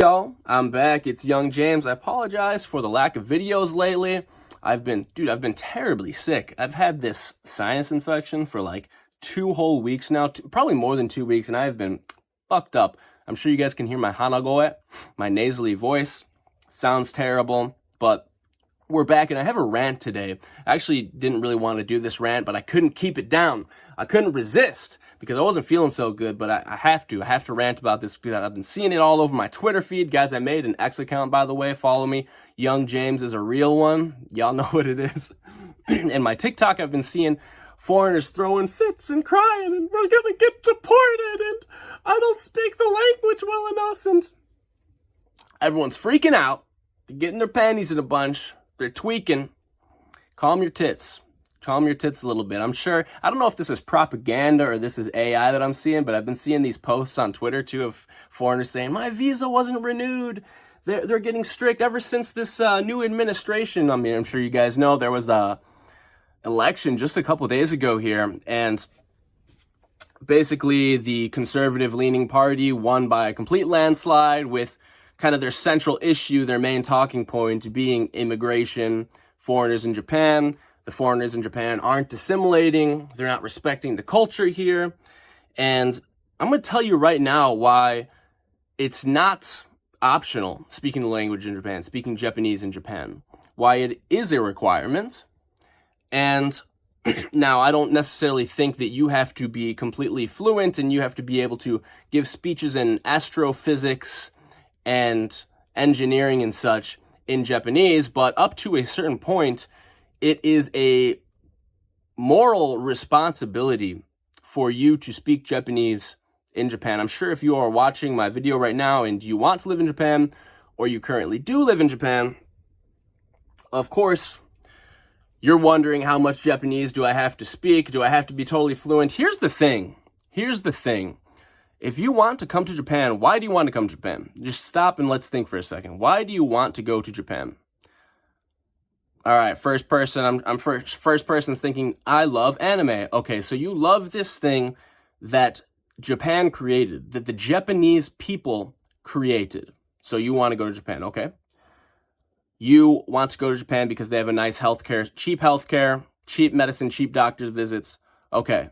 Y'all, I'm back. It's Young James. I apologize for the lack of videos lately. I've been terribly sick. I've had this sinus infection for like 2 whole weeks now, probably more than 2 weeks, and I've been fucked up. I'm sure you guys can hear my hanagoe, my nasally voice. Sounds terrible, but we're back, and I have a rant today. I actually didn't really want to do this rant, but I couldn't keep it down. I couldn't resist because I wasn't feeling so good, but I have to. I have to rant about this because I've been seeing it all over my Twitter feed. Guys, I made an X account, by the way. Follow me. Young James is a real one. Y'all know what it is. And my TikTok, I've been seeing foreigners throwing fits and crying, and we're gonna get deported, and I don't speak the language well enough, and everyone's freaking out. They're getting their panties in a bunch. They're tweaking. Calm your tits. Calm your tits a little bit. I'm sure, I don't know if this is propaganda or this is AI that I'm seeing, but I've been seeing these posts on Twitter too of foreigners saying, my visa wasn't renewed. They're getting strict ever since this new administration. I mean, I'm sure you guys know there was a election just a couple days ago here, and basically the conservative leaning party won by a complete landslide, with kind of their central issue, their main talking point being immigration, foreigners in Japan. The foreigners in Japan aren't assimilating. They're not respecting the culture here. And I'm going to tell you right now why it's not optional speaking the language in Japan, speaking Japanese in Japan, why it is a requirement. And now, I don't necessarily think that you have to be completely fluent and you have to be able to give speeches in astrophysics and engineering and such in Japanese, but up to a certain point, it is a moral responsibility for you to speak Japanese in Japan. I'm sure if you are watching my video right now and you want to live in Japan, or you currently do live in Japan, of course, you're wondering, how much Japanese do I have to speak? Do I have to be totally fluent? Here's the thing. If you want to come to Japan, why do you want to come to Japan? Just stop and let's think for a second. Why do you want to go to Japan? All right, first person, first person's thinking, I love anime. Okay, so you love this thing that Japan created, that the Japanese people created. So you want to go to Japan, okay? You want to go to Japan because they have a nice healthcare, cheap medicine, cheap doctor's visits. Okay.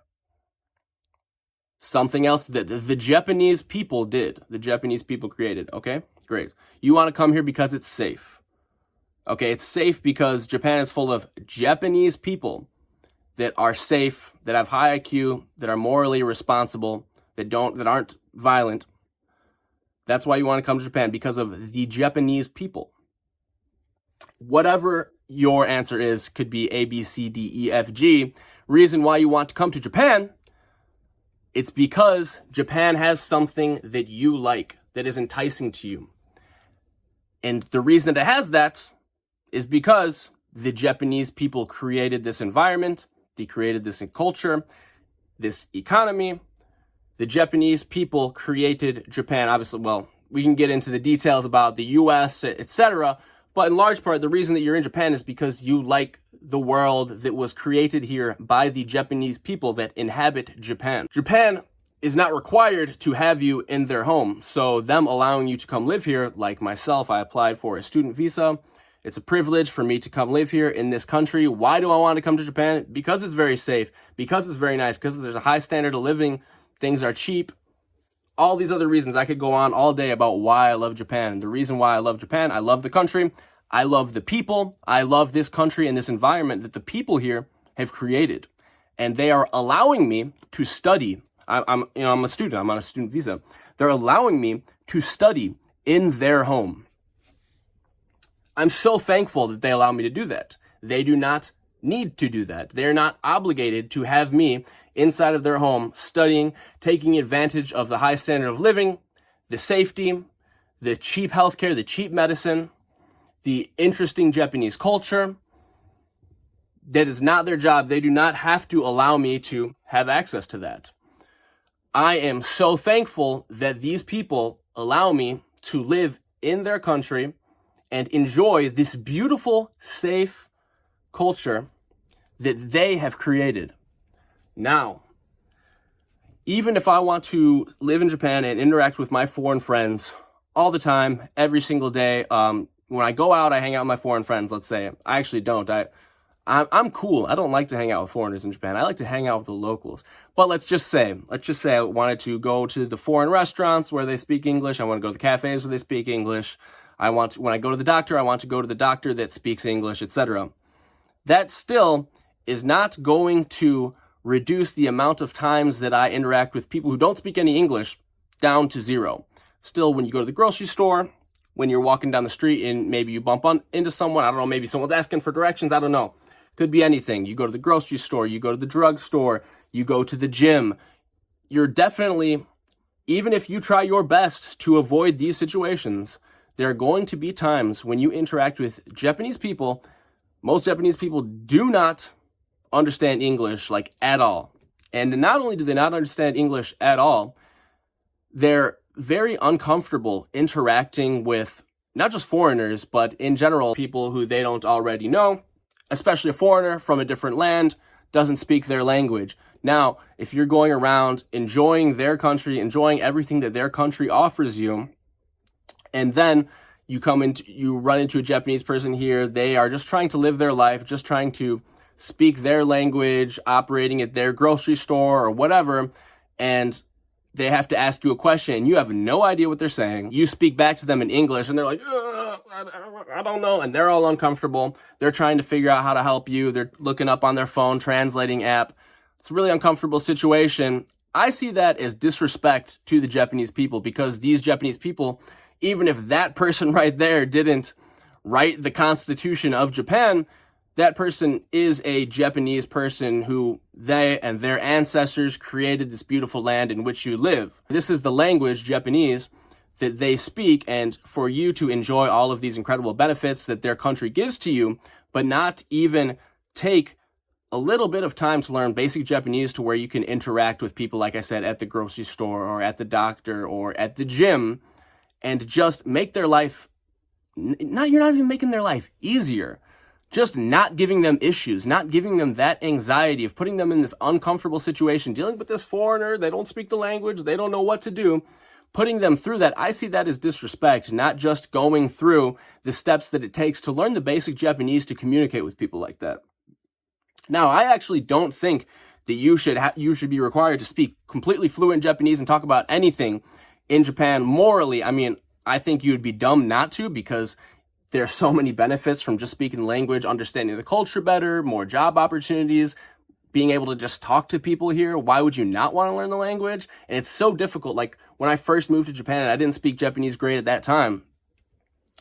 Something else that the Japanese people did, the Japanese people created, okay? Great. You want to come here because it's safe. Okay, it's safe because Japan is full of Japanese people that are safe, that have high IQ, that are morally responsible, that aren't violent. That's why you want to come to Japan, because of the Japanese people. Whatever your answer is, could be A, B, C, D, E, F, G. Reason why you want to come to Japan, it's because Japan has something that you like, that is enticing to you. And the reason that it has that is because the Japanese people created this environment, they created this culture, this economy. The Japanese people created Japan. Obviously, well, we can get into the details about the US, etc., but in large part, the reason that you're in Japan is because you like the world that was created here by the Japanese people that inhabit Japan. Japan is not required to have you in their home, so them allowing you to come live here, like myself, I applied for a student visa. It's a privilege for me to come live here in this country. Why do I want to come to Japan? Because it's very safe, because it's very nice, because there's a high standard of living, things are cheap. All these other reasons. I could go on all day about why I love Japan. The reason why I love Japan, I love the country, I love the people, I love this country and this environment that the people here have created. And they are allowing me to study. I'm a student, I'm on a student visa. They're allowing me to study in their home. I'm so thankful that they allow me to do that. They do not need to do that. They're not obligated to have me inside of their home studying, taking advantage of the high standard of living, the safety, the cheap healthcare, the cheap medicine, the interesting Japanese culture. That is not their job. They do not have to allow me to have access to that. I am so thankful that these people allow me to live in their country and enjoy this beautiful, safe culture that they have created. Now, even if I want to live in Japan and interact with my foreign friends all the time, every single day. When I go out, I hang out with my foreign friends, let's say. I actually don't. I'm cool. I don't like to hang out with foreigners in Japan. I like to hang out with the locals. But let's just say I wanted to go to the foreign restaurants where they speak English. I want to go to the cafes where they speak English. When I go to the doctor, I want to go to the doctor that speaks English, etc. That still is not going to reduce the amount of times that I interact with people who don't speak any English down to zero. Still, when you go to the grocery store, when you're walking down the street and maybe you bump into someone, I don't know, maybe someone's asking for directions, I don't know. Could be anything. You go to the grocery store, you go to the drugstore, you go to the gym. You're definitely, even if you try your best to avoid these situations, there are going to be times when you interact with Japanese people. Most Japanese people do not understand English, like, at all. And not only do they not understand English at all, they're very uncomfortable interacting with not just foreigners, but in general, people who they don't already know, especially a foreigner from a different land, doesn't speak their language. Now, if you're going around enjoying their country, enjoying everything that their country offers you, and then you run into a Japanese person here, they are just trying to live their life, just trying to speak their language, operating at their grocery store or whatever, and they have to ask you a question and you have no idea what they're saying. You speak back to them in English and they're like, I don't know. And they're all uncomfortable. They're trying to figure out how to help you. They're looking up on their phone, translating app. It's a really uncomfortable situation. I see that as disrespect to the Japanese people, because these Japanese people, even if that person right there didn't write the Constitution of Japan, that person is a Japanese person who they and their ancestors created this beautiful land in which you live. This is the language, Japanese, that they speak, and for you to enjoy all of these incredible benefits that their country gives to you, but not even take a little bit of time to learn basic Japanese to where you can interact with people, like I said, at the grocery store or at the doctor or at the gym, and just make their life, you're not even making their life easier. Just not giving them issues, not giving them that anxiety of putting them in this uncomfortable situation, dealing with this foreigner, they don't speak the language, they don't know what to do, putting them through that. I see that as disrespect, not just going through the steps that it takes to learn the basic Japanese to communicate with people like that. Now, I actually don't think that you should be required to speak completely fluent Japanese and talk about anything in Japan morally. I mean, I think you would be dumb not to, because there are so many benefits from just speaking the language, understanding the culture better, more job opportunities, being able to just talk to people here. Why would you not want to learn the language? And it's so difficult. Like, when I first moved to Japan and I didn't speak Japanese great at that time,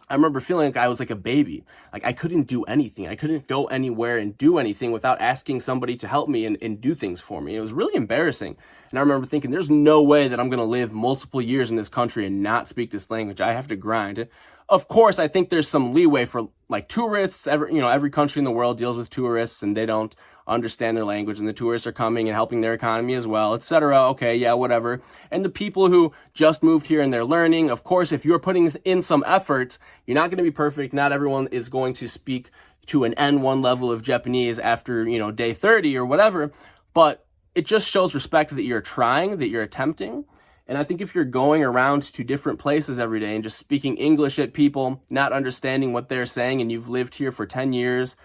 I remember feeling like I was like a baby. Like, I couldn't do anything. I couldn't go anywhere and do anything without asking somebody to help me and do things for me. It was really embarrassing. And I remember thinking, there's no way that I'm going to live multiple years in this country and not speak this language. I have to grind. Of course, I think there's some leeway for, like, tourists. Every country in the world deals with tourists and they don't understand their language, and the tourists are coming and helping their economy as well, etc. Okay, yeah, whatever. And the people who just moved here and they're learning, of course, if you're putting in some effort, you're not going to be perfect. Not everyone is going to speak to an N1 level of Japanese after, day 30 or whatever, but it just shows respect that you're trying, that you're attempting. And I think if you're going around to different places every day and just speaking English at people, not understanding what they're saying, and you've lived here for 10 years,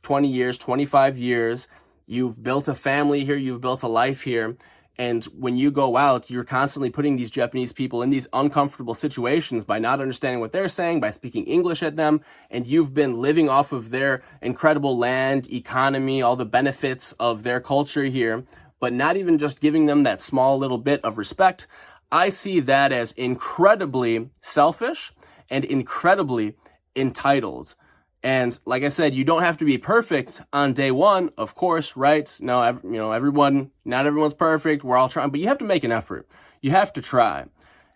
20 years, 25 years, you've built a family here, you've built a life here, and when you go out, you're constantly putting these Japanese people in these uncomfortable situations by not understanding what they're saying, by speaking English at them, and you've been living off of their incredible land, economy, all the benefits of their culture here, but not even just giving them that small little bit of respect. I see that as incredibly selfish and incredibly entitled. And like I said, you don't have to be perfect on day one, of course, right? No, not everyone's perfect. We're all trying, but you have to make an effort. You have to try.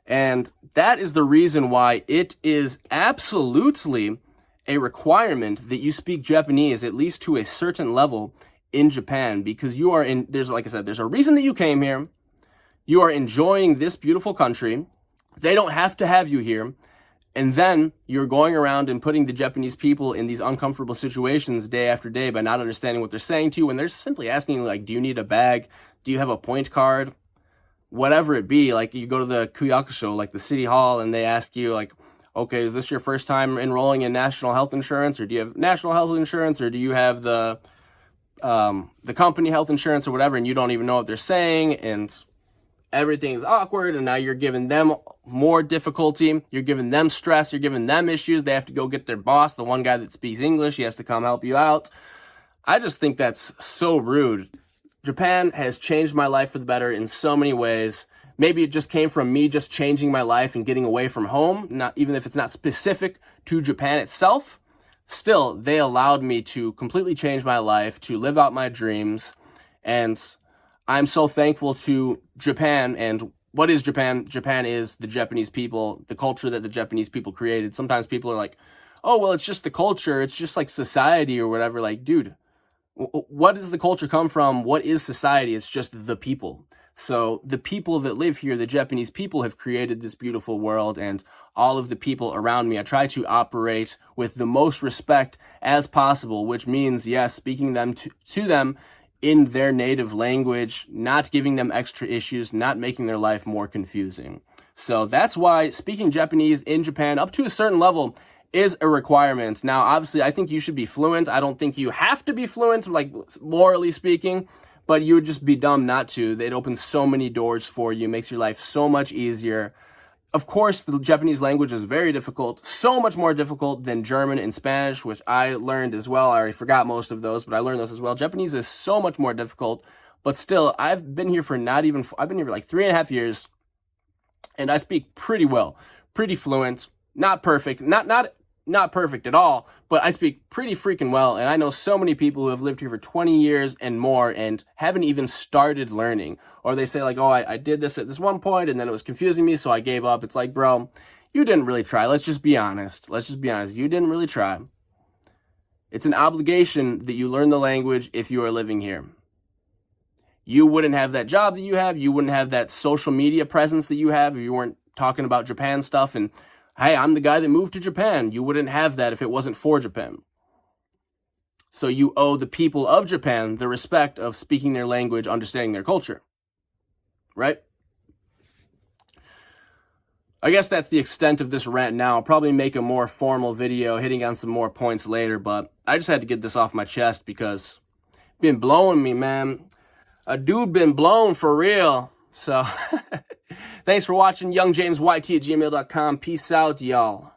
And that is the reason why it is absolutely a requirement that you speak Japanese, at least to a certain level, in Japan, because like I said, there's a reason that you came here. You are enjoying this beautiful country. They don't have to have you here. And then you're going around and putting the Japanese people in these uncomfortable situations day after day by not understanding what they're saying to you. And they're simply asking you, like, do you need a bag? Do you have a point card? whatever it be. Like you go to the Kuyakusho, like the city hall, and they ask you like, okay, is this your first time enrolling in national health insurance, or do you have national health insurance, or do you have the company health insurance or whatever, and you don't even know what they're saying, and everything's awkward, and now you're giving them more difficulty, you're giving them stress, you're giving them issues. They have to go get their boss, the one guy that speaks English, he has to come help you out. I just think that's so rude. Japan has changed my life for the better in so many ways. Maybe it just came from me just changing my life and getting away from home, not even if it's not specific to Japan itself. Still, they allowed me to completely change my life, to live out my dreams, and I'm so thankful to Japan. And what is Japan? Japan is the Japanese people, the culture that the Japanese people created. Sometimes people are like, oh, well, it's just the culture, it's just like society or whatever. Like, dude, what does the culture come from? What is society? It's just the people. So the people that live here, the Japanese people, have created this beautiful world, and all of the people around me, I try to operate with the most respect as possible, which means, yes, speaking them to them in their native language, not giving them extra issues, not making their life more confusing. So that's why speaking Japanese in Japan up to a certain level is a requirement. Now, obviously, I think you should be fluent. I don't think you have to be fluent, like morally speaking, but you would just be dumb not to. It opens so many doors for you, makes your life so much easier. Of course, the Japanese language is very difficult, so much more difficult than German and Spanish, which I learned as well. I already forgot most of those, but I learned those as well. Japanese is so much more difficult, but still, I've been here for like 3.5 years, and I speak pretty well, pretty fluent, not perfect, not perfect at all, but I speak pretty freaking well, and I know so many people who have lived here for 20 years and more and haven't even started learning. Or they say like, oh, I did this at this one point, and then it was confusing me, so I gave up. It's like, bro, you didn't really try. Let's just be honest. You didn't really try. It's an obligation that you learn the language if you are living here. You wouldn't have that job that you have. You wouldn't have that social media presence that you have if you weren't talking about Japan stuff and, hey, I'm the guy that moved to Japan. You wouldn't have that if it wasn't for Japan. So you owe the people of Japan the respect of speaking their language, understanding their culture. Right? I guess that's the extent of this rant now. I'll probably make a more formal video hitting on some more points later, but I just had to get this off my chest because it's been blowing me, man. A dude been blown for real. So, thanks for watching. yungjamesYT@gmail.com. Peace out, y'all.